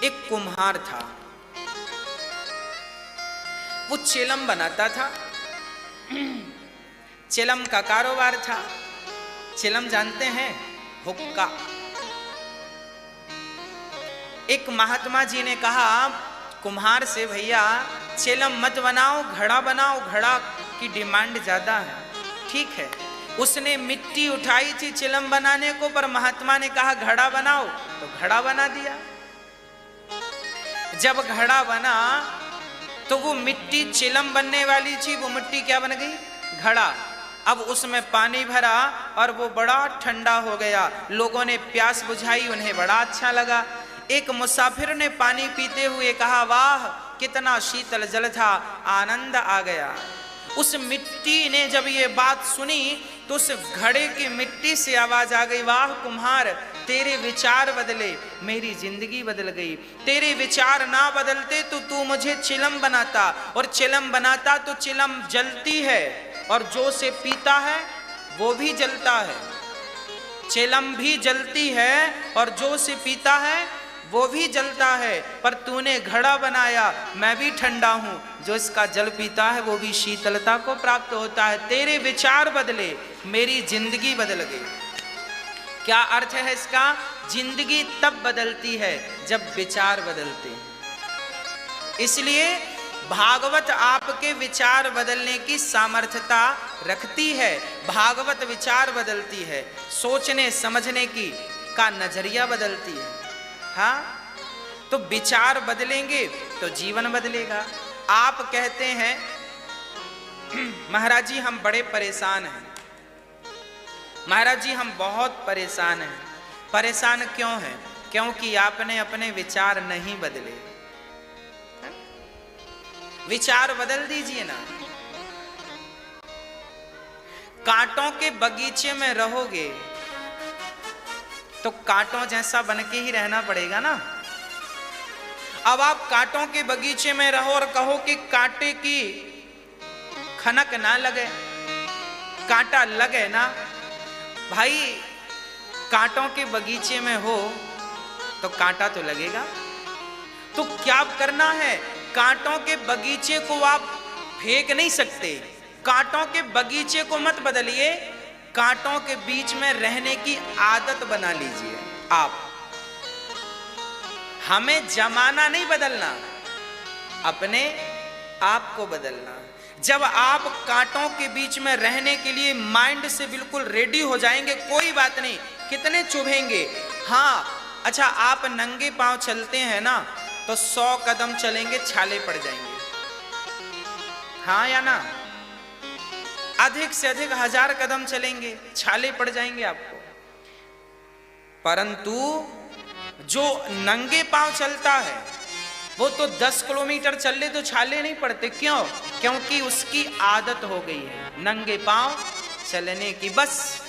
एक कुम्हार था, वो चिलम बनाता था। चिलम का कारोबार था। चिलम जानते हैं? हुक्का। एक महात्मा जी ने कहा कुम्हार से, भैया चिलम मत बनाओ, घड़ा बनाओ, घड़ा की डिमांड ज्यादा है। ठीक है, उसने मिट्टी उठाई थी चिलम बनाने को, पर महात्मा ने कहा घड़ा बनाओ, तो घड़ा बना दिया। जब घड़ा बना तो वो मिट्टी चिलम बनने वाली थी, वो मिट्टी क्या बन गई? घड़ा। अब उसमें पानी भरा और वो बड़ा ठंडा हो गया। लोगों ने प्यास बुझाई, उन्हें बड़ा अच्छा लगा। एक मुसाफिर ने पानी पीते हुए कहा, वाह कितना शीतल जल था, आनंद आ गया। उस मिट्टी ने जब ये बात सुनी तो उस घड़े की मिट्टी से आवाज आ गई, वाह कुम्हार, तेरे विचार बदले, मेरी जिंदगी बदल गई। तेरे विचार ना बदलते तो तू मुझे चिलम बनाता, और चिलम बनाता तो चिलम जलती है, और जो उसे पीता है वो भी जलता है। चिलम भी जलती है और जो उसे पीता है वो भी जलता है, पर तूने घड़ा बनाया, मैं भी ठंडा हूं, जो इसका जल पीता है वो भी शीतलता को प्राप्त होता है। तेरे विचार बदले, मेरी जिंदगी बदल गई। क्या अर्थ है इसका? जिंदगी तब बदलती है जब विचार बदलते हैं। इसलिए भागवत आपके विचार बदलने की सामर्थ्यता रखती है। भागवत विचार बदलती है, सोचने समझने की का नजरिया बदलती है। हाँ, तो विचार बदलेंगे तो जीवन बदलेगा। आप कहते हैं महाराज जी हम बड़े परेशान हैं, महाराज जी हम बहुत परेशान हैं। परेशान क्यों हैं? क्योंकि आपने अपने विचार नहीं बदले। विचार बदल दीजिए ना। कांटों के बगीचे में रहोगे तो कांटों जैसा बन के ही रहना पड़ेगा ना। अब आप कांटों के बगीचे में रहो और कहो कि कांटे की खनक ना लगे, कांटा लगे ना। भाई कांटों के बगीचे में हो तो कांटा तो लगेगा। तो क्या करना है? कांटों के बगीचे को आप फेंक नहीं सकते। कांटों के बगीचे को मत बदलिए, कांटों के बीच में रहने की आदत बना लीजिए। आप हमें जमाना नहीं बदलना, अपने आप को बदलना। जब आप कांटों के बीच में रहने के लिए माइंड से बिल्कुल रेडी हो जाएंगे, कोई बात नहीं कितने चुभेंगे। हाँ अच्छा, आप नंगे पांव चलते हैं ना तो 100 कदम चलेंगे छाले पड़ जाएंगे। हाँ या ना? अधिक से अधिक 1000 कदम चलेंगे छाले पड़ जाएंगे आपको। परंतु जो नंगे पांव चलता है वो तो 10 किलोमीटर चल ले तो छाले नहीं पड़ते। क्यों? क्योंकि उसकी आदत हो गई है नंगे पांव चलने की। बस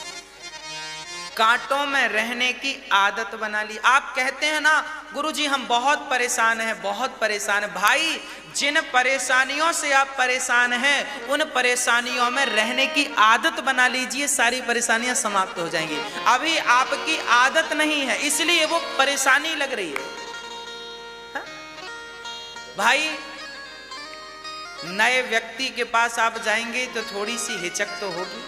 कांटों में रहने की आदत बना ली। आप कहते हैं ना गुरुजी हम बहुत परेशान हैं, बहुत परेशान हैं। भाई जिन परेशानियों से आप परेशान हैं उन परेशानियों में रहने की आदत बना लीजिए, सारी परेशानियां समाप्त हो जाएंगी। अभी आपकी आदत नहीं है इसलिए वो परेशानी लग रही है। हा? भाई नए व्यक्ति के पास आप जाएंगे तो थोड़ी सी हिचक तो होगी,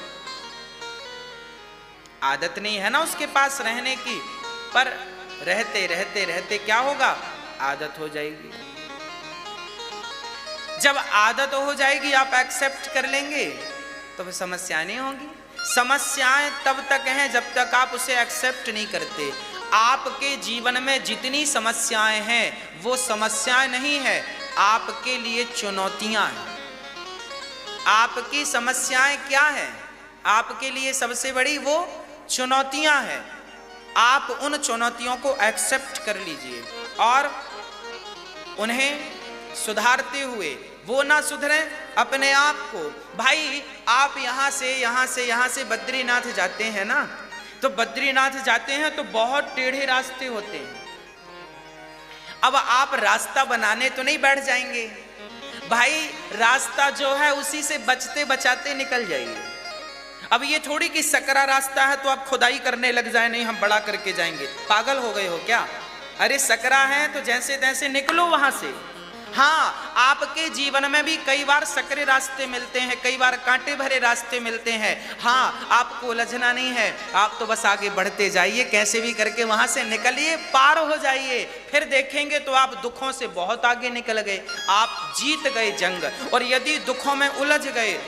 आदत नहीं है ना उसके पास रहने की। पर रहते रहते रहते क्या होगा? आदत हो जाएगी। जब आदत हो जाएगी आप एक्सेप्ट कर लेंगे तो फिर समस्या नहीं होगी। समस्याएं तब तक हैं जब तक आप उसे एक्सेप्ट नहीं करते। आपके जीवन में जितनी समस्याएं हैं वो समस्याएं नहीं है, आपके लिए चुनौतियां हैं। आपकी समस्याएं क्या है? आपके लिए सबसे बड़ी वो चुनौतियां हैं। आप उन चुनौतियों को एक्सेप्ट कर लीजिए और उन्हें सुधारते हुए, वो ना सुधरे अपने आप को। भाई आप यहाँ से बद्रीनाथ जाते हैं ना, तो बद्रीनाथ जाते हैं तो बहुत टेढ़े रास्ते होते हैं। अब आप रास्ता बनाने तो नहीं बैठ जाएंगे भाई, रास्ता जो है उसी से बचते बचाते निकल जाइए। अब ये थोड़ी कि सकरा रास्ता है तो आप खुदाई करने लग जाए, नहीं हम बड़ा करके जाएंगे। पागल हो गए हो क्या? अरे सकरा है तो जैसे तैसे निकलो वहां से। हाँ, आपके जीवन में भी कई बार सकरे रास्ते मिलते हैं, कई बार कांटे भरे रास्ते मिलते हैं। हाँ, आपको उलझना नहीं है, आप तो बस आगे बढ़ते जाइए, कैसे भी करके वहां से निकलिए, पार हो जाइए। फिर देखेंगे तो आप दुखों से बहुत आगे निकल गए, आप जीत गए जंग। और यदि दुखों में उलझ गए,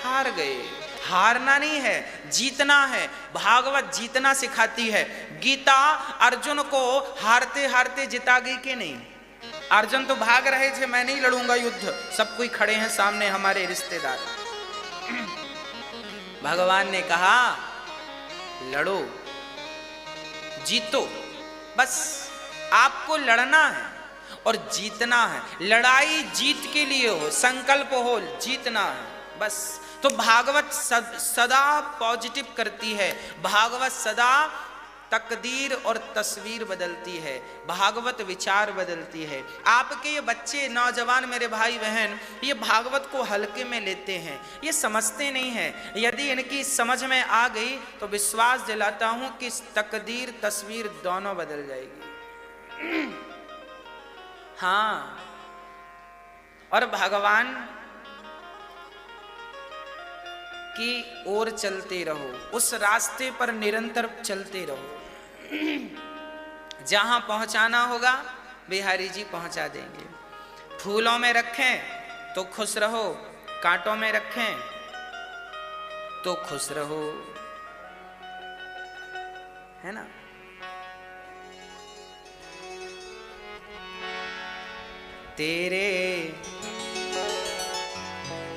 हार गए। हारना नहीं है, जीतना है। भागवत जीतना सिखाती है। गीता अर्जुन को हारते हारते जिता गई कि नहीं? अर्जुन तो भाग रहे थे, मैं नहीं लड़ूंगा युद्ध, सब कोई खड़े हैं सामने हमारे रिश्तेदार। भगवान ने कहा लड़ो, जीतो, बस आपको लड़ना है और जीतना है। लड़ाई जीत के लिए हो, संकल्प हो, जीतना है बस। तो भागवत सदा पॉजिटिव करती है, भागवत सदा तकदीर और तस्वीर बदलती है, भागवत विचार बदलती है। आपके ये बच्चे नौजवान मेरे भाई बहन ये भागवत को हल्के में लेते हैं, ये समझते नहीं हैं। यदि इनकी समझ में आ गई तो विश्वास दिलाता हूं कि तकदीर तस्वीर दोनों बदल जाएगी। हाँ, और भगवान की ओर चलते रहो, उस रास्ते पर निरंतर चलते रहो। जहां पहुंचाना होगा बिहारी जी पहुंचा देंगे। फूलों में रखें तो खुश रहो, कांटों में रखें तो खुश रहो, है ना? तेरे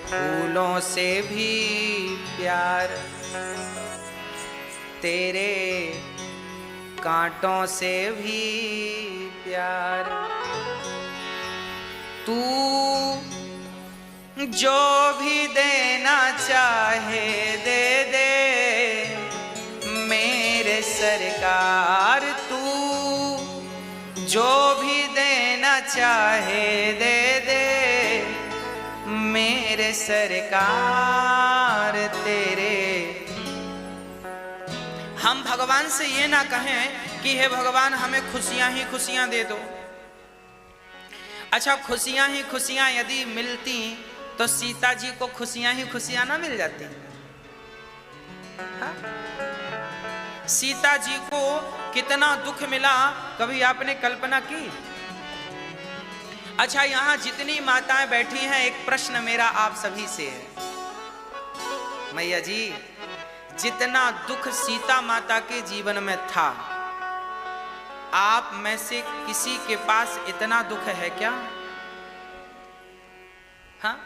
फूलों से भी प्यार, तेरे कांटों से भी प्यार, तू जो भी देना चाहे दे दे मेरे सरकार, तू जो भी देना चाहे दे दे मेरे सरकार। तेरे हम भगवान से ये ना कहें कि हे भगवान हमें खुशियां ही खुशियां दे दो। अच्छा, खुशियां ही खुशियां यदि मिलती तो सीता जी को खुशियां ही खुशियां ना मिल जाती? हाँ? सीता जी को कितना दुख मिला, कभी आपने कल्पना की? अच्छा, यहां जितनी माताएं बैठी हैं, एक प्रश्न मेरा आप सभी से है। मैया जी, जितना दुख सीता माता के जीवन में था, आप में से किसी के पास इतना दुख है क्या? हाँ?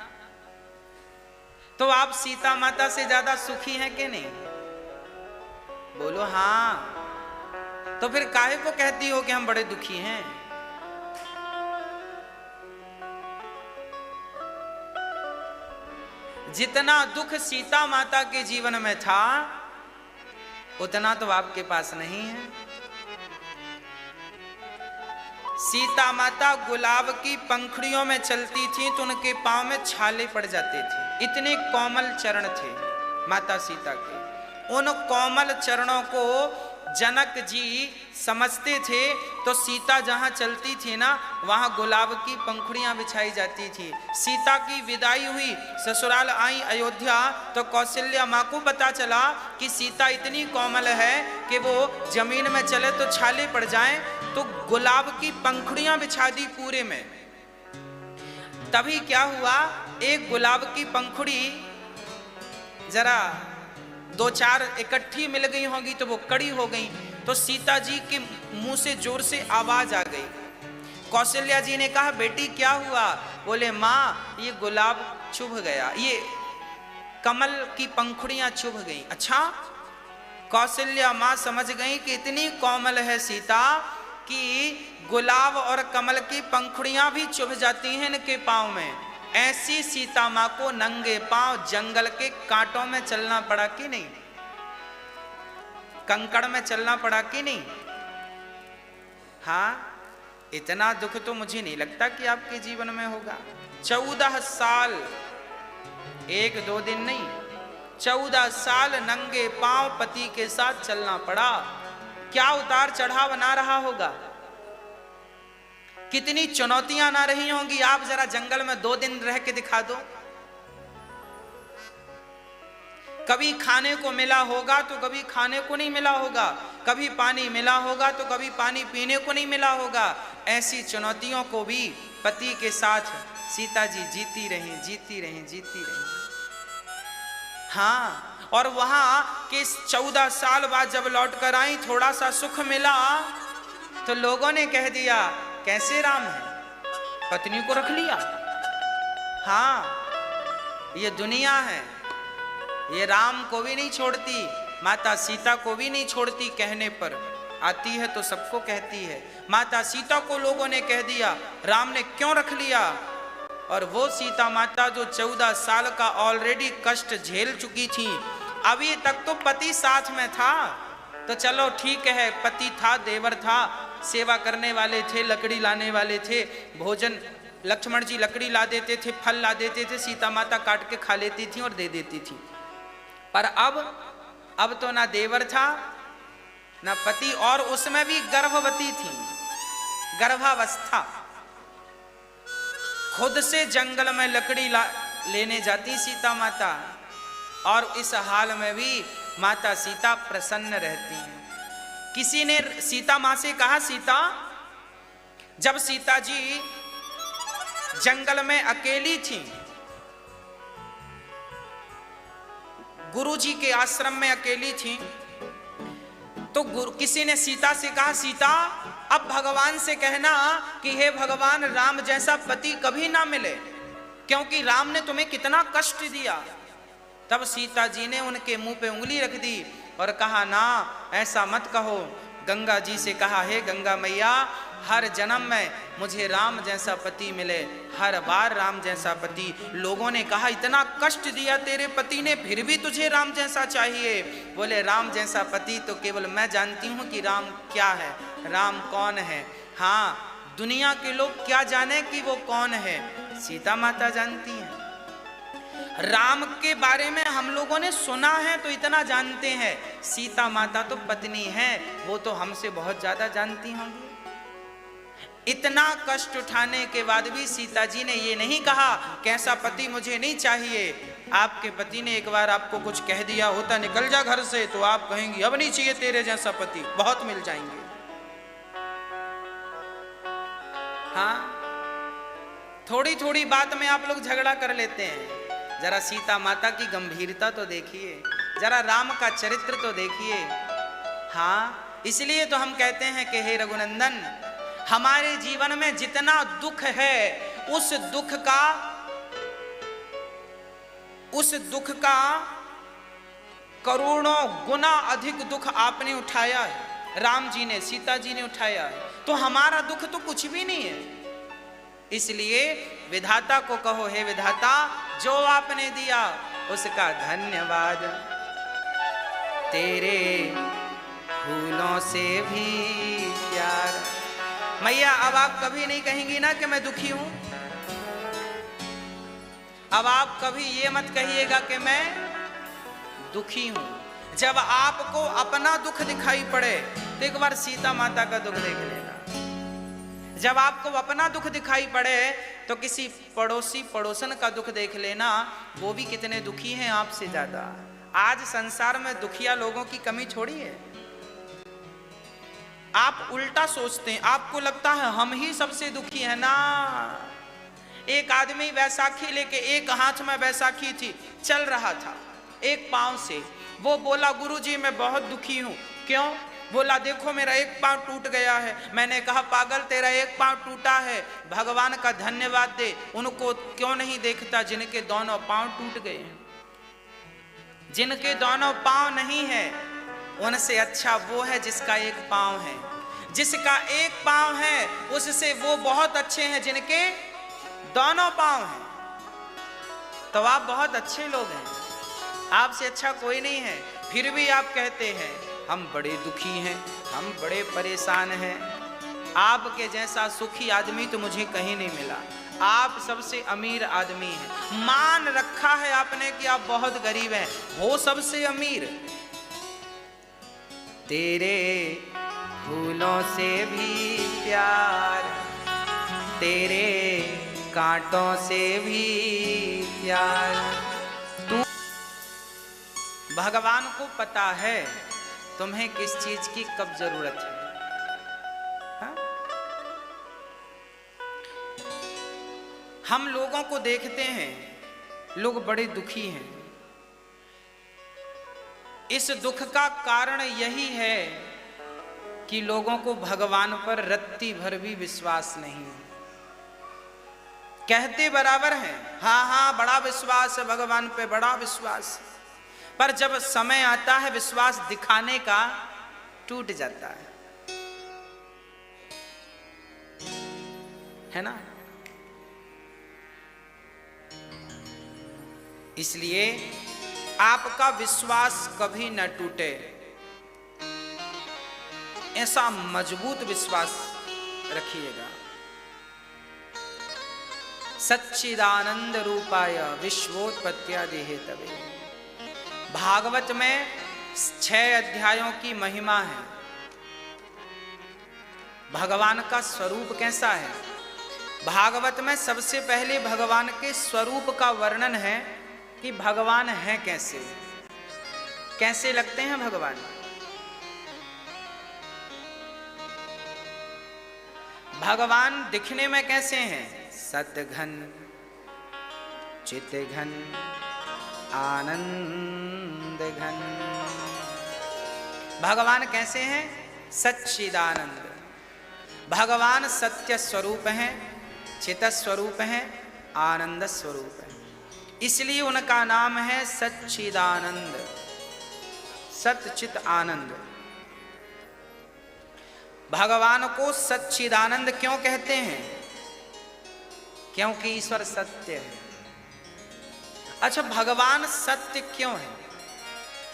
तो आप सीता माता से ज्यादा सुखी हैं कि नहीं? बोलो हाँ। तो फिर काहे को कहती हो कि हम बड़े दुखी हैं? जितना दुख सीता माता के जीवन में था उतना तो आपके पास नहीं है। सीता माता गुलाब की पंखुड़ियों में चलती थी तो उनके पांव में छाले पड़ जाते थे, इतने कोमल चरण थे माता सीता के। उन कोमल चरणों को जनक जी समझते थे, तो सीता जहां चलती थी ना वहां गुलाब की पंखुड़ियां बिछाई जाती थी। सीता की विदाई हुई, ससुराल आई अयोध्या, तो कौशल्या माँ को पता चला कि सीता इतनी कोमल है कि वो जमीन में चले तो छाले पड़ जाएं, तो गुलाब की पंखुड़ियां बिछा दी पूरे में। तभी क्या हुआ, एक गुलाब की पंखुड़ी जरा दो चार इकट्ठी मिल गई होंगी तो वो कड़ी हो गई, तो सीता जी के मुंह से जोर से आवाज आ गई। कौशल्या जी ने कहा बेटी क्या हुआ? बोले माँ ये गुलाब चुभ गया, ये कमल की पंखुड़ियां चुभ गई। अच्छा, कौशल्या माँ समझ गई कि इतनी कोमल है सीता कि गुलाब और कमल की पंखुड़ियां भी चुभ जाती हैं इनके पाँव में। ऐसी सीता माँ को नंगे पांव जंगल के कांटों में चलना पड़ा कि नहीं? कंकड़ में चलना पड़ा कि नहीं? हाँ, इतना दुख तो मुझे नहीं लगता कि आपके जीवन में होगा। 14 साल, 1-2 दिन नहीं, 14 साल नंगे पांव पति के साथ चलना पड़ा। क्या उतार चढ़ाव ना रहा होगा? कितनी चुनौतियां ना रही होंगी। आप जरा जंगल में 2 दिन रह के दिखा दो। कभी खाने को मिला होगा तो कभी खाने को नहीं मिला होगा, कभी पानी मिला होगा तो कभी पानी पीने को नहीं मिला होगा। ऐसी चुनौतियों को भी पति के साथ सीता जी जीती रही, जीती रही, जीती रही। हाँ, और वहां के 14 साल बाद जब लौट कर आई, थोड़ा सा सुख मिला तो लोगों ने कह दिया कैसे राम है, पत्नी को रख लिया। हाँ, ये दुनिया है, ये राम को भी नहीं छोड़ती, माता सीता को भी नहीं छोड़ती। कहने पर आती है तो सबको कहती है। माता सीता को लोगों ने कह दिया राम ने क्यों रख लिया। और वो सीता माता जो 14 साल का ऑलरेडी कष्ट झेल चुकी थी, अभी तक तो पति साथ में था तो चलो ठीक है, पति था, देवर था, सेवा करने वाले थे, लकड़ी लाने वाले थे, भोजन लक्ष्मण जी लकड़ी ला देते थे, फल ला देते थे, सीता माता काट के खा लेती थी और दे देती थी। पर अब तो ना देवर था ना पति, और उसमें भी गर्भवती थी, गर्भावस्था। खुद से जंगल में लकड़ी लेने जाती सीता माता, और इस हाल में भी माता सीता प्रसन्न रहती हैं। किसी ने सीता मां से कहा, सीता, जब सीता जी जंगल में अकेली थी, गुरु जी के आश्रम में अकेली थी, तो किसी ने सीता से कहा, सीता अब भगवान से कहना कि हे भगवान, राम जैसा पति कभी ना मिले, क्योंकि राम ने तुम्हें कितना कष्ट दिया। तब सीता जी ने उनके मुंह पे उंगली रख दी और कहा, ना ऐसा मत कहो। गंगा जी से कहा, हे गंगा मैया, हर जन्म में मुझे राम जैसा पति मिले, हर बार राम जैसा पति। लोगों ने कहा, इतना कष्ट दिया तेरे पति ने, फिर भी तुझे राम जैसा चाहिए। बोले, राम जैसा पति तो केवल मैं जानती हूँ कि राम क्या है, राम कौन है। हाँ, दुनिया के लोग क्या जाने कि वो कौन है, सीता माता जानती हैं। राम के बारे में हम लोगों ने सुना है तो इतना जानते हैं, सीता माता तो पत्नी है, वो तो हमसे बहुत ज्यादा जानती होंगी। इतना कष्ट उठाने के बाद भी सीता जी ने ये नहीं कहा कैसा पति मुझे नहीं चाहिए। आपके पति ने एक बार आपको कुछ कह दिया होता, निकल जा घर से, तो आप कहेंगी अब नहीं चाहिए तेरे जैसा पति, बहुत मिल जाएंगे। हाँ, थोड़ी थोड़ी बात में आप लोग झगड़ा कर लेते हैं। जरा सीता माता की गंभीरता तो देखिए, जरा राम का चरित्र तो देखिए। हाँ, इसलिए तो हम कहते हैं कि हे रघुनंदन, हमारे जीवन में जितना दुख है, उस दुख का करोड़ों गुना अधिक दुख आपने उठाया है, राम जी ने, सीता जी ने उठाया है। तो हमारा दुख तो कुछ भी नहीं है। इसलिए विधाता को कहो, हे विधाता, जो आपने दिया उसका धन्यवाद। तेरे फूलों से भी प्यार। मैया, अब आप कभी नहीं कहेंगी ना कि मैं दुखी हूं। अब आप कभी ये मत कहिएगा कि मैं दुखी हूं। जब आपको अपना दुख दिखाई पड़े तो एक बार सीता माता का दुख देख लेना। जब आपको अपना दुख दिखाई पड़े तो किसी पड़ोसन का दुख देख लेना, वो भी कितने दुखी हैं आपसे ज्यादा। आज संसार में दुखिया लोगों की कमी छोड़ी है। आप उल्टा सोचते हैं, आपको लगता है हम ही सबसे दुखी है ना। एक आदमी बैसाखी लेके, एक हाथ में बैसाखी थी, चल रहा था एक पांव से। वो बोला, गुरुजी मैं बहुत दुखी हूं। क्यों? बोला, देखो मेरा एक पांव टूट गया है। मैंने कहा, पागल, तेरा एक पांव टूटा है, भगवान का धन्यवाद दे। उनको क्यों नहीं देखता जिनके दोनों पांव टूट गए हैं? जिनके दोनों पांव नहीं है, उनसे अच्छा वो है जिसका एक पांव है। जिसका एक पांव है उससे वो बहुत अच्छे हैं जिनके दोनों पांव हैं। तो आप बहुत अच्छे लोग हैं, आपसे अच्छा कोई नहीं है। फिर भी आप कहते हैं हम बड़े दुखी हैं, हम बड़े परेशान हैं। आपके जैसा सुखी आदमी तो मुझे कहीं नहीं मिला। आप सबसे अमीर आदमी हैं। मान रखा है आपने कि आप बहुत गरीब हैं, हो सबसे अमीर। तेरे फूलों से भी प्यार। तेरे कांटों से भी प्यारा। तू भगवान को पता है तुम्हें किस चीज की कब जरूरत है। हा? हम लोगों को देखते हैं, लोग बड़े दुखी हैं। इस दुख का कारण यही है कि लोगों को भगवान पर रत्ती भर भी विश्वास नहीं। कहते बराबर हैं, हाँ हाँ बड़ा विश्वास है भगवान पे, बड़ा विश्वास, पर जब समय आता है विश्वास दिखाने का, टूट जाता है ना। इसलिए आपका विश्वास कभी न टूटे, ऐसा मजबूत विश्वास रखिएगा। सच्चिदानंद रूपाय विश्वोत्पत्त्यादि हेतवे। भागवत में 6 अध्यायों की महिमा है। भगवान का स्वरूप कैसा है? भागवत में सबसे पहले भगवान के स्वरूप का वर्णन है कि भगवान है कैसे, कैसे लगते हैं भगवान। भगवान दिखने में कैसे हैं? सतघन, चितघन, आनंद घन। भगवान कैसे हैं? सच्चिदानंद। भगवान सत्य स्वरूप हैं, चित स्वरूप हैं, आनंद स्वरूप है। इसलिए उनका नाम है सच्चिदानंद, सच्चित आनंद। भगवान को सच्चिदानंद क्यों कहते हैं? क्योंकि ईश्वर सत्य है। अच्छा, भगवान सत्य क्यों है?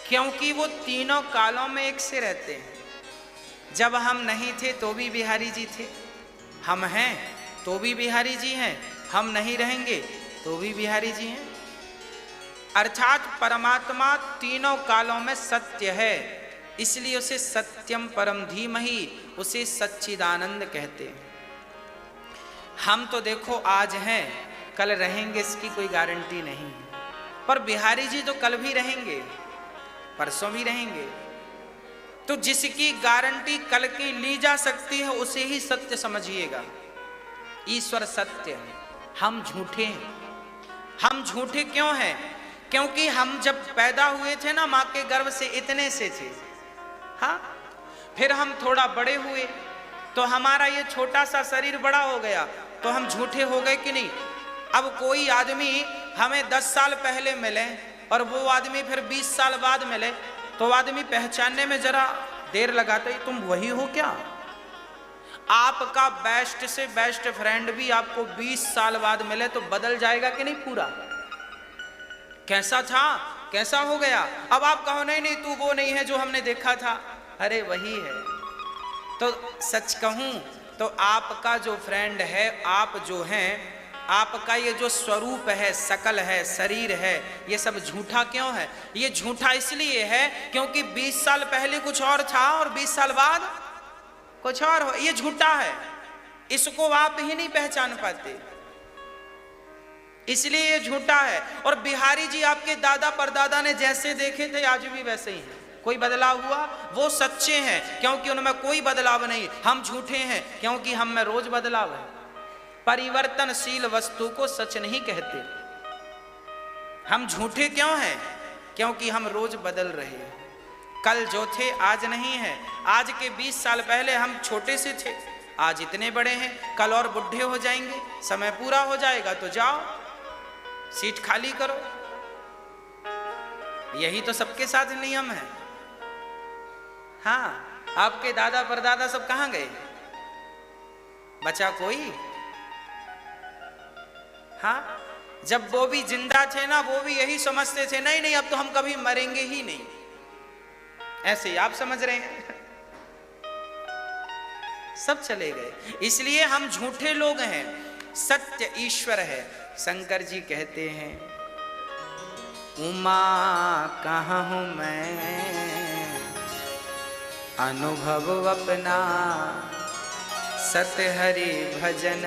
क्योंकि वो तीनों कालों में एक से रहते हैं। जब हम नहीं थे तो भी बिहारी जी थे, हम हैं तो भी बिहारी जी हैं, हम नहीं रहेंगे तो भी बिहारी जी हैं। अर्थात परमात्मा तीनों कालों में सत्य है, इसलिए उसे सत्यम परम धीमहि, उसे सच्चिदानंद कहते हैं। हम तो देखो आज हैं, कल रहेंगे इसकी कोई गारंटी नहीं, पर बिहारी जी तो कल भी रहेंगे, परसों भी रहेंगे। तो जिसकी गारंटी कल की ली जा सकती है उसे ही सत्य समझिएगा। ईश्वर सत्य है, हम झूठे हैं। हम झूठे क्यों हैं? क्योंकि हम जब पैदा हुए थे ना, माँ के गर्भ से इतने से थे, हाँ, फिर हम थोड़ा बड़े हुए तो हमारा ये छोटा सा शरीर बड़ा हो गया, तो हम झूठे हो गए कि नहीं। अब कोई आदमी हमें 10 साल पहले मिले और वो आदमी फिर 20 साल बाद मिले, तो आदमी पहचानने में जरा देर लगाता है, तुम वही हो क्या? आपका बेस्ट से बेस्ट फ्रेंड भी आपको 20 साल बाद मिले तो बदल जाएगा कि नहीं पूरा? कैसा था, कैसा हो गया? अब आप कहो नहीं नहीं तू वो नहीं है जो हमने देखा था, अरे वही है। तो सच कहूं तो आपका जो फ्रेंड है, आप जो हैं, आपका ये जो स्वरूप है, शकल है, शरीर है, ये सब झूठा क्यों है? ये झूठा इसलिए है क्योंकि 20 साल पहले कुछ और था और 20 साल बाद कुछ और हो। ये झूठा है, इसको आप ही नहीं पहचान पाते, इसलिए ये झूठा है। और बिहारी जी आपके दादा परदादा ने जैसे देखे थे आज भी वैसे ही हैं, कोई बदलाव हुआ? वो सच्चे हैं क्योंकि उनमें कोई बदलाव नहीं। हम झूठे हैं क्योंकि हम में रोज बदलाव है। परिवर्तनशील वस्तु को सच नहीं कहते। हम झूठे क्यों हैं? क्योंकि हम रोज बदल रहे हैं। कल जो थे आज नहीं है। आज के 20 साल पहले हम छोटे से थे, आज इतने बड़े हैं। कल और बुढ़े हो जाएंगे, समय पूरा हो जाएगा तो जाओ सीट खाली करो। यही तो सबके साथ नियम है। हाँ, आपके दादा परदादा सब कहां गए? बचा कोई? हाँ, जब वो भी जिंदा थे ना, वो भी यही समझते थे, नहीं नहीं अब तो हम कभी मरेंगे ही नहीं। ऐसे ही आप समझ रहे हैं। सब चले गए, इसलिए हम झूठे लोग हैं। सत्य ईश्वर है। शंकर जी कहते हैं, उमा कहाँ हूं मैं, अनुभव अपना सत हरि भजन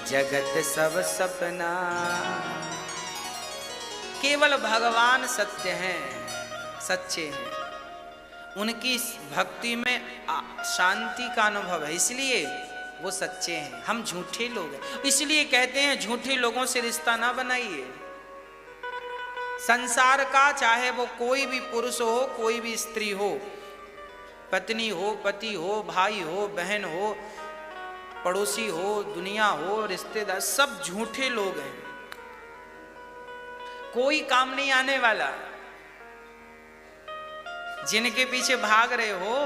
जगत सब सपना। केवल भगवान सत्य हैं, सच्चे हैं, उनकी भक्ति में शांति का अनुभव है, इसलिए वो सच्चे हैं। हम झूठे लोग हैं, इसलिए कहते हैं झूठे लोगों से रिश्ता ना बनाइए। संसार का चाहे वो कोई भी पुरुष हो, कोई भी स्त्री हो, पत्नी हो, पति हो, भाई हो, बहन हो, पड़ोसी हो, दुनिया हो, रिश्तेदार, सब झूठे लोग हैं। कोई काम नहीं आने वाला। जिनके पीछे भाग रहे हो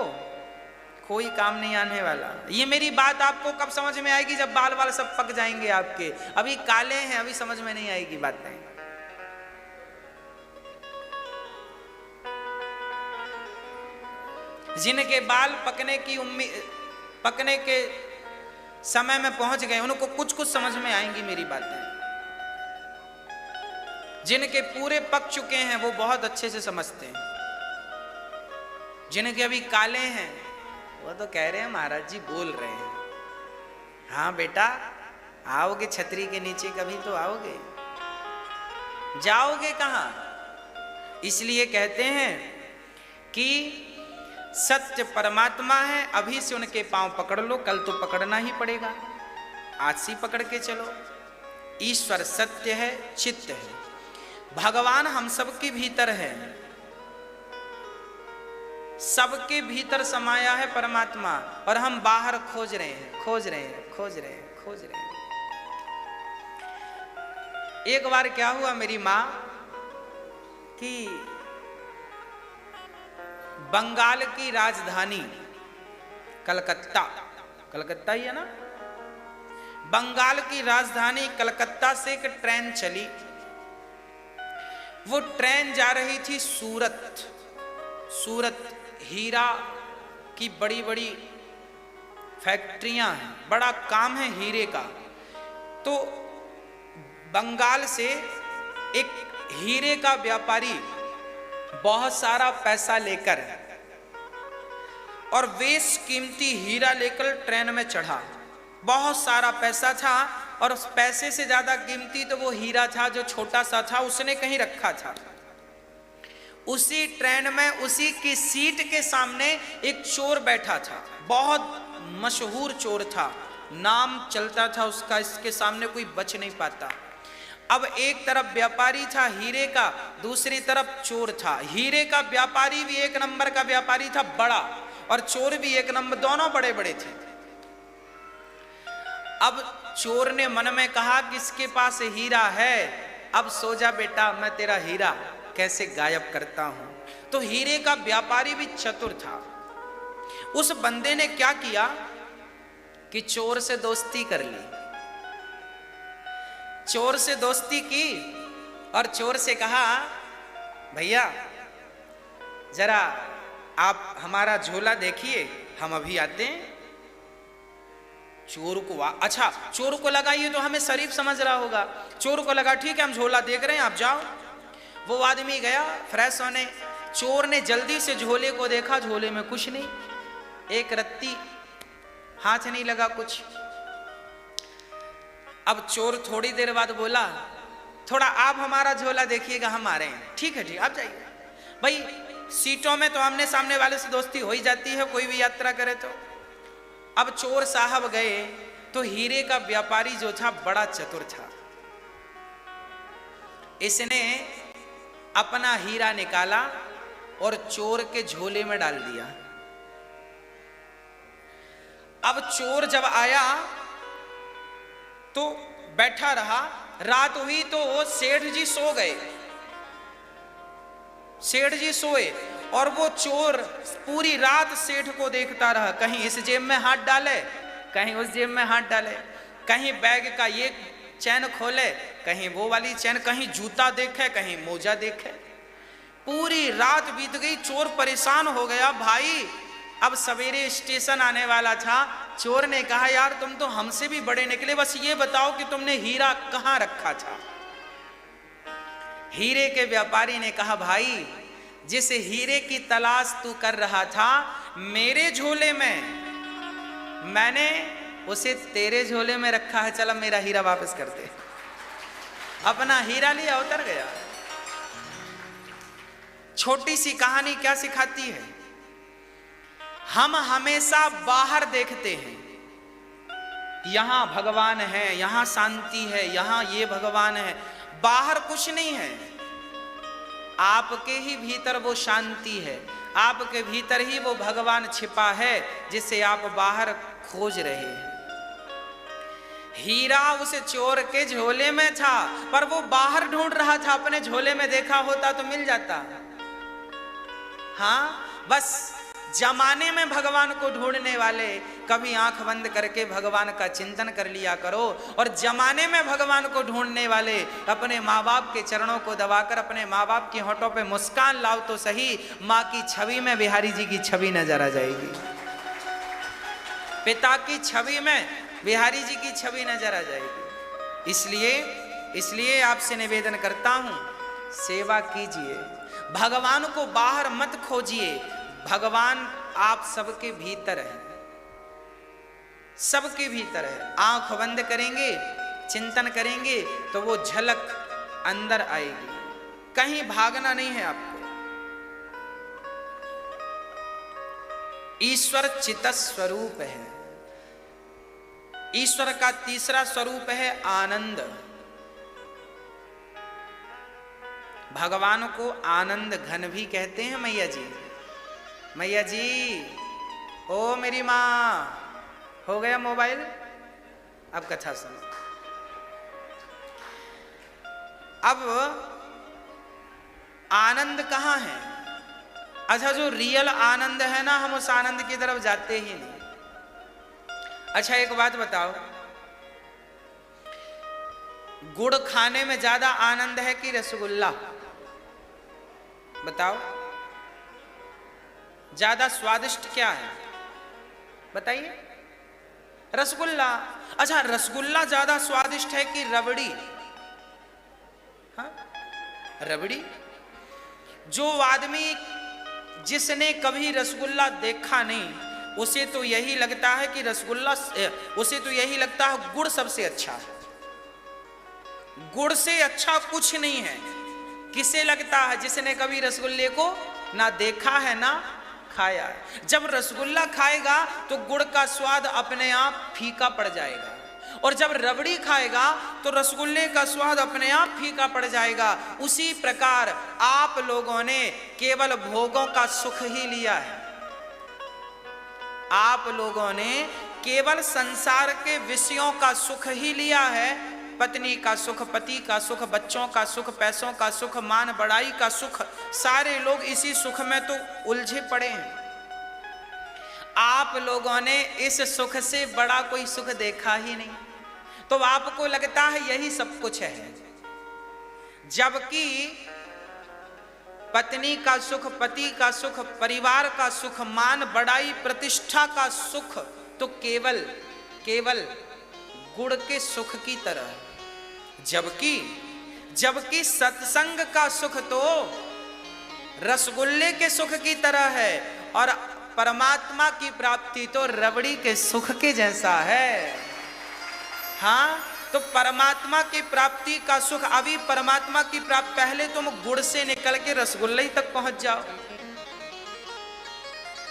कोई काम नहीं आने वाला। ये मेरी बात आपको कब समझ में आएगी? जब बाल बाल सब पक जाएंगे आपके। अभी काले हैं, अभी समझ में नहीं आएगी बातें। जिनके बाल पकने की उम्मीद, पकने के समय में पहुंच गए, उनको कुछ कुछ समझ में आएंगी मेरी बातें। जिनके पूरे पक चुके हैं वो बहुत अच्छे से समझते हैं। जिनके अभी काले हैं वो तो कह रहे हैं महाराज जी बोल रहे हैं। हाँ बेटा, आओगे छतरी के नीचे कभी तो आओगे, जाओगे कहां? इसलिए कहते हैं कि सत्य परमात्मा है, अभी से उनके पांव पकड़ लो, कल तो पकड़ना ही पड़ेगा, आज से पकड़ के चलो। ईश्वर सत्य है, चित्त है, भगवान हम सबके भीतर है, सबके भीतर समाया है परमात्मा, और हम बाहर खोज रहे हैं, खोज रहे हैं, खोज रहे हैं, खोज रहे हैं। एक बार क्या हुआ, मेरी मां कि बंगाल की राजधानी कलकत्ता, कलकत्ता ही है ना, बंगाल की राजधानी कलकत्ता से एक ट्रेन चली। वो ट्रेन जा रही थी सूरत। सूरत हीरा की बड़ी बड़ी फैक्ट्रियां हैं, बड़ा काम है हीरे का। तो बंगाल से एक हीरे का व्यापारी बहुत सारा पैसा लेकर और बेश कीमती हीरा लेकर ट्रेन में चढ़ा। बहुत सारा पैसा था, और उस पैसे से ज्यादा कीमती तो वो हीरा था जो छोटा सा था, उसने कहीं रखा था। उसी ट्रेन में उसी की सीट के सामने एक चोर बैठा था, बहुत मशहूर चोर था, नाम चलता था उसका, इसके सामने कोई बच नहीं पाता। अब एक तरफ व्यापारी था हीरे का, दूसरी तरफ चोर था। हीरे का व्यापारी भी एक नंबर का व्यापारी था, बड़ा, और चोर भी एक नंबर, दोनों बड़े बड़े थे। अब चोर ने मन में कहा कि इसके पास हीरा है, अब सो जा बेटा, मैं तेरा हीरा कैसे गायब करता हूं। तो हीरे का व्यापारी भी चतुर था। उस बंदे ने क्या किया कि चोर से दोस्ती कर ली। चोर से दोस्ती की और चोर से कहा, भैया जरा आप हमारा झोला देखिए, हम अभी आते हैं। चोर को अच्छा, चोर को लगा ये तो हमें शरीफ समझ रहा होगा। चोर को लगा ठीक है, हम झोला देख रहे हैं, आप जाओ। वो आदमी गया फ्रेश होने। चोर ने जल्दी से झोले को देखा, झोले में कुछ नहीं, एक रत्ती, हाथ नहीं लगा कुछ। अब चोर थोड़ी देर बाद बोला, थोड़ा आप हमारा झोला देखिएगा, हम आ रहे हैं। ठीक है, ठीक, आप जाइए। भाई सीटों में तो आमने सामने वाले से दोस्ती हो ही जाती है, कोई भी यात्रा करे तो। अब चोर साहब गए तो हीरे का व्यापारी जो था बड़ा चतुर था। इसने अपना हीरा निकाला और चोर के झोले में डाल दिया। अब चोर जब आया तो बैठा रहा, रात हुई तो सेठ जी सो गए। सेठ जी सोए और वो चोर पूरी रात सेठ को देखता रहा, कहीं इस जेब में हाथ डाले, कहीं उस जेब में हाथ डाले, कहीं बैग का ये चैन खोले, कहीं वो वाली चैन, कहीं जूता देखे, कहीं मोजा देखे। पूरी रात बीत गई, चोर परेशान हो गया। भाई अब सवेरे स्टेशन आने वाला था। चोर ने कहा, यार तुम तो हमसे भी बड़े निकले, बस ये बताओ कि तुमने हीरा कहाँ रखा था। हीरे के व्यापारी ने कहा, भाई जिस हीरे की तलाश तू कर रहा था, मेरे झोले में मैंने उसे तेरे झोले में रखा है, चल अब मेरा हीरा वापस कर दे। अपना हीरा लिया, उतर गया। छोटी सी कहानी क्या सिखाती है? हम हमेशा बाहर देखते हैं, यहां भगवान है, यहां शांति है, यहां ये भगवान है। बाहर कुछ नहीं है, आपके ही भीतर वो शांति है, आपके भीतर ही वो भगवान छिपा है जिसे आप बाहर खोज रहे हैं। हीरा उस चोर के झोले में था, पर वो बाहर ढूंढ रहा था, अपने झोले में देखा होता तो मिल जाता। हाँ, बस जमाने में भगवान को ढूंढने वाले कभी आंख बंद करके भगवान का चिंतन कर लिया करो, और जमाने में भगवान को ढूंढने वाले अपने माँ बाप के चरणों को दबाकर अपने माँ बाप की होठों पे मुस्कान लाओ तो सही, माँ की छवि में बिहारी जी की छवि नजर आ जाएगी, पिता की छवि में बिहारी जी की छवि नजर आ जाएगी। इसलिए आपसे निवेदन करता हूं, सेवा कीजिए, भगवान को बाहर मत खोजिए। भगवान आप सबके भीतर है, सबके भीतर है। आंख बंद करेंगे, चिंतन करेंगे तो वो झलक अंदर आएगी, कहीं भागना नहीं है आपको। ईश्वर चित्त स्वरूप है। ईश्वर का तीसरा स्वरूप है आनंद। भगवान को आनंद घन भी कहते हैं। मैया जी, मैया जी, ओ मेरी मां, हो गया मोबाइल? अब कथा सुनो। अब आनंद कहां है? अच्छा, जो रियल आनंद है ना, हम उस आनंद की तरफ जाते ही नहीं। अच्छा, एक बात बताओ, गुड़ खाने में ज्यादा आनंद है कि रसगुल्ला? बताओ, ज्यादा स्वादिष्ट क्या है? बताइए। रसगुल्ला। अच्छा, रसगुल्ला ज्यादा स्वादिष्ट है कि रबड़ी? हाँ, रबड़ी। जो आदमी जिसने कभी रसगुल्ला देखा नहीं, उसे तो यही लगता है कि रसगुल्ला, उसे तो यही लगता है गुड़ सबसे अच्छा है, गुड़ से अच्छा कुछ नहीं है। किसे लगता है? जिसने कभी रसगुल्ले को ना देखा है ना खाया है। जब रसगुल्ला खाएगा तो गुड़ का स्वाद अपने आप फीका पड़ जाएगा, और जब रबड़ी खाएगा तो रसगुल्ले का स्वाद अपने आप फीका पड़ जाएगा। उसी प्रकार आप लोगों ने केवल भोगों का सुख ही लिया है, आप लोगों ने केवल संसार के विषयों का सुख ही लिया है। पत्नी का सुख, पति का सुख, बच्चों का सुख, पैसों का सुख, मान बढ़ाई का सुख, सारे लोग इसी सुख में तो उलझे पड़े हैं। आप लोगों ने इस सुख से बड़ा कोई सुख देखा ही नहीं, तो आपको लगता है यही सब कुछ है। जबकि पत्नी का सुख, पति का सुख, परिवार का सुख, मान बढ़ाई, प्रतिष्ठा का सुख तो केवल गुड़ के सुख की तरह है। जबकि सत्संग का सुख तो रसगुल्ले के सुख की तरह है, और परमात्मा की प्राप्ति तो रबड़ी के सुख के जैसा है। हाँ, तो परमात्मा की प्राप्ति का सुख, अभी परमात्मा की प्राप्ति, पहले तुम गुड़ से निकल के रसगुल्ले तक पहुंच जाओ।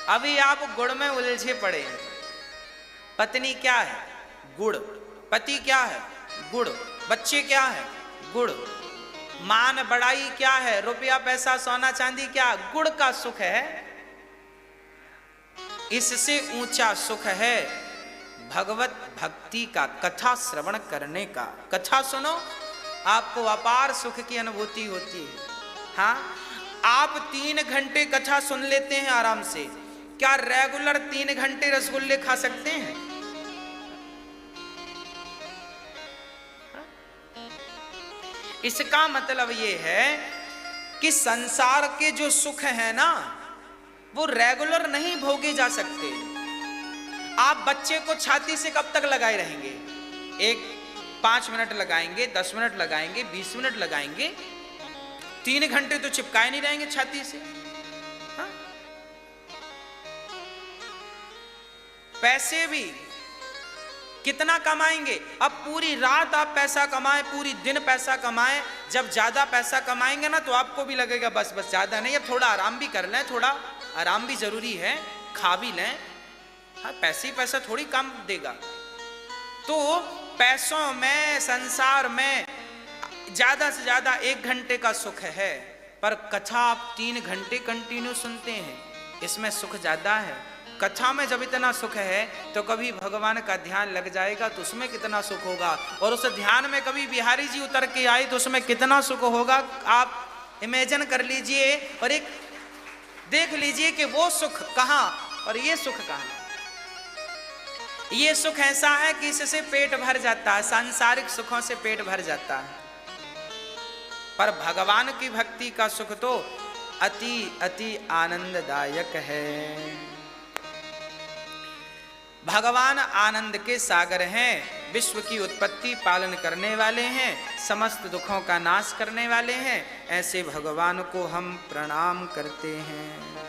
अभी आप गुड़ में उलझे पड़े हैं। पत्नी क्या है? गुड़। पति क्या है? गुड़। बच्चे क्या है? गुड़। मान बढ़ाई क्या है? रुपया पैसा सोना चांदी क्या? गुड़ का सुख है। इससे ऊंचा सुख है भगवत भक्ति का, कथा श्रवण करने का। कथा सुनो, आपको अपार सुख की अनुभूति होती है। हाँ, आप 3 घंटे कथा सुन लेते हैं आराम से, क्या रेगुलर 3 घंटे रसगुल्ले खा सकते हैं? इसका मतलब ये है कि संसार के जो सुख है ना, वो रेगुलर नहीं भोगे जा सकते। आप बच्चे को छाती से कब तक लगाए रहेंगे? 5 मिनट लगाएंगे, 10 मिनट लगाएंगे, 20 मिनट लगाएंगे, 3 घंटे तो चिपकाए नहीं रहेंगे छाती से। हाँ? पैसे भी कितना कमाएंगे? अब पूरी रात आप पैसा कमाएं, पूरी दिन पैसा कमाएं, जब ज्यादा पैसा कमाएंगे ना तो आपको भी लगेगा बस बस ज्यादा नहीं, अब थोड़ा आराम भी कर लें, थोड़ा आराम भी जरूरी है, खा भी लें। हाँ, पैसे ही पैसा थोड़ी काम देगा। तो पैसों में, संसार में ज्यादा से ज्यादा 1 घंटे का सुख है, पर कथा आप 3 घंटे कंटिन्यू सुनते हैं, इसमें सुख ज्यादा है। कथा में जब इतना सुख है तो कभी भगवान का ध्यान लग जाएगा तो उसमें कितना सुख होगा, और उस ध्यान में कभी बिहारी जी उतर के आए तो उसमें कितना सुख होगा। आप इमेजिन कर लीजिए और एक देख लीजिए कि वो सुख कहाँ और ये सुख कहाँ। ये सुख ऐसा है कि इससे पेट भर जाता है, सांसारिक सुखों से पेट भर जाता है, पर भगवान की भक्ति का सुख तो अति अति आनंददायक है। भगवान आनंद के सागर हैं, विश्व की उत्पत्ति पालन करने वाले हैं, समस्त दुखों का नाश करने वाले हैं। ऐसे भगवान को हम प्रणाम करते हैं।